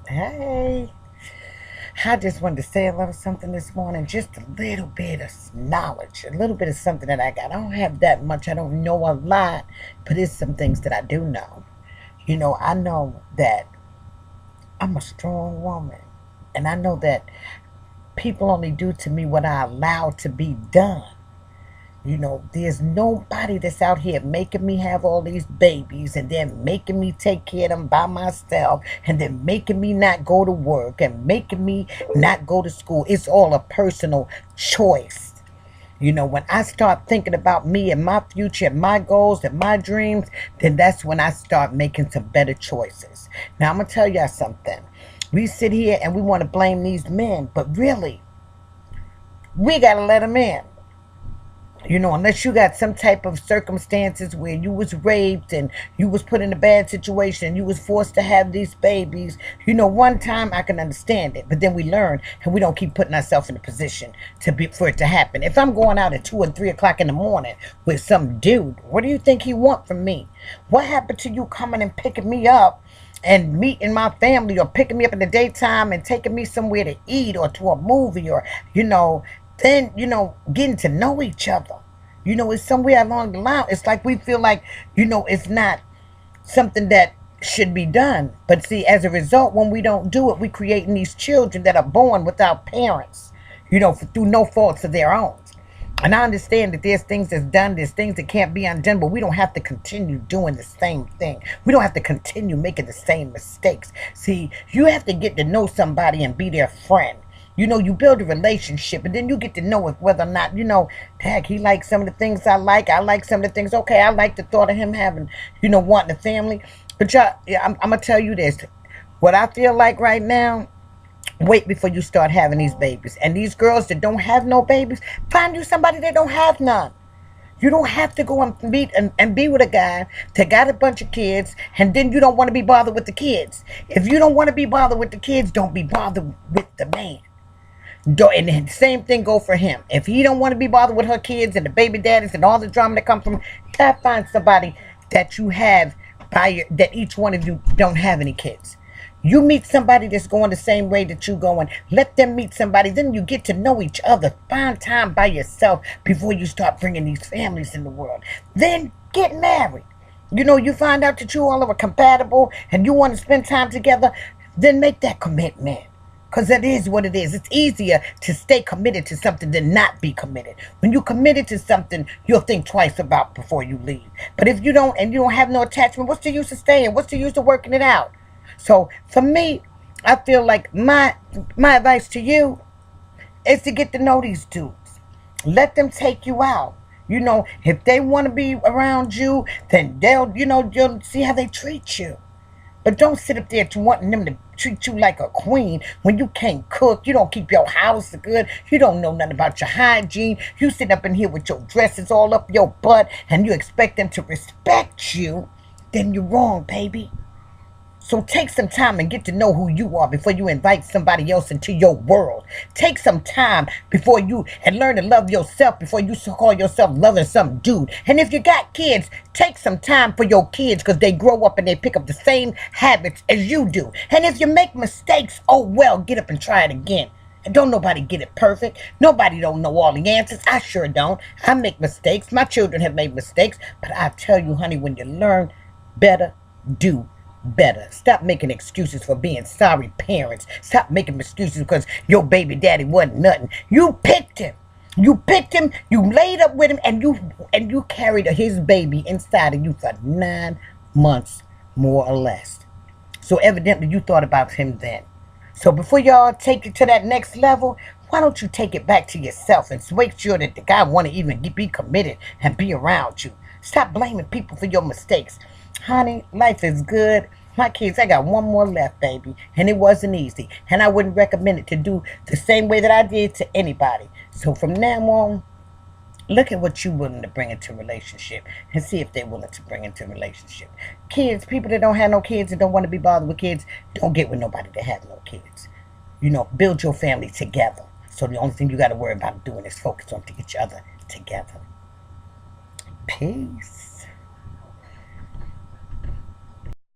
Hey, I just wanted to say a little something this morning, just a little bit of knowledge, a little bit of something that I got. I don't have that much, I don't know a lot, but it's some things that I do know. I know that I'm a strong woman, and I know that people only do to me what I allow to be done. There's nobody that's out here making me have all these babies and then making me take care of them by myself and then making me not go to work and making me not go to school. It's all a personal choice. When I start thinking about me and my future and my goals and my dreams, then that's when I start making some better choices. Now, I'm going to tell y'all something. We sit here and we want to blame these men, but really, we got to let them in. Unless you got some type of circumstances where you was raped and you was put in a bad situation, you was forced to have these babies. One time I can understand it, but then we learn and we don't keep putting ourselves in a position for it to happen. If I'm going out at 2 and 3 o'clock in the morning with some dude, what do you think he want from me? What happened to you coming and picking me up and meeting my family, or picking me up in the daytime and taking me somewhere to eat or to a movie, or then getting to know each other? It's somewhere along the line, it's like we feel like it's not something that should be done. But see, as a result, when we don't do it, we creating these children that are born without parents, through no faults of their own. And I understand that there's things that's done, there's things that can't be undone, but we don't have to continue doing the same thing. We don't have to continue making the same mistakes. See, you have to get to know somebody and be their friend. You build a relationship, and then you get to know if whether or not, heck, he likes some of the things I like. I like some of the things. Okay, I like the thought of him having, wanting a family. But y'all, yeah, I'm going to tell you this. What I feel like right now, wait before you start having these babies. And these girls that don't have no babies, find you somebody that don't have none. You don't have to go and meet and be with a guy that got a bunch of kids, and then you don't want to be bothered with the kids. If you don't want to be bothered with the kids, don't be bothered with the man. And the same thing go for him. If he don't want to be bothered with her kids and the baby daddies and all the drama that come from, gotta find somebody that you have that each one of you don't have any kids. You meet somebody that's going the same way that you going. Let them meet somebody. Then you get to know each other. Find time by yourself before you start bringing these families in the world. Then get married. You find out that you all are compatible and you want to spend time together. Then make that commitment. Because that is what it is. It's easier to stay committed to something than not be committed. When you're committed to something, you'll think twice about before you leave. But if you don't, and you don't have no attachment, what's the use of staying? What's the use of working it out? So for me, I feel like my advice to you is to get to know these dudes. Let them take you out. If they want to be around you, then you'll see how they treat you. But don't sit up there wanting them to treat you like a queen when you can't cook, you don't keep your house good, you don't know nothing about your hygiene, you sit up in here with your dresses all up your butt, and you expect them to respect you, then you're wrong, baby. So take some time and get to know who you are before you invite somebody else into your world. Take some time and learn to love yourself before you call yourself loving some dude. And if you got kids, take some time for your kids, because they grow up and they pick up the same habits as you do. And if you make mistakes, oh well, get up and try it again. And don't nobody get it perfect. Nobody don't know all the answers. I sure don't. I make mistakes. My children have made mistakes. But I tell you, honey, when you learn better, do better. Stop making excuses for being sorry parents. Stop making excuses because your baby daddy wasn't nothing. You picked him. You picked him, you laid up with him, and you carried his baby inside of you for 9 months, more or less. So evidently you thought about him then. So before y'all take it to that next level, why don't you take it back to yourself and make sure that the guy want to even be committed and be around you. Stop blaming people for your mistakes. Honey, life is good. My kids, I got one more left, baby. And it wasn't easy. And I wouldn't recommend it to do the same way that I did to anybody. So from now on, look at what you're willing to bring into a relationship and see if they're willing to bring into a relationship. Kids, people that don't have no kids and don't want to be bothered with kids, don't get with nobody that have no kids. Build your family together. So the only thing you got to worry about doing is focus on each other together. Peace.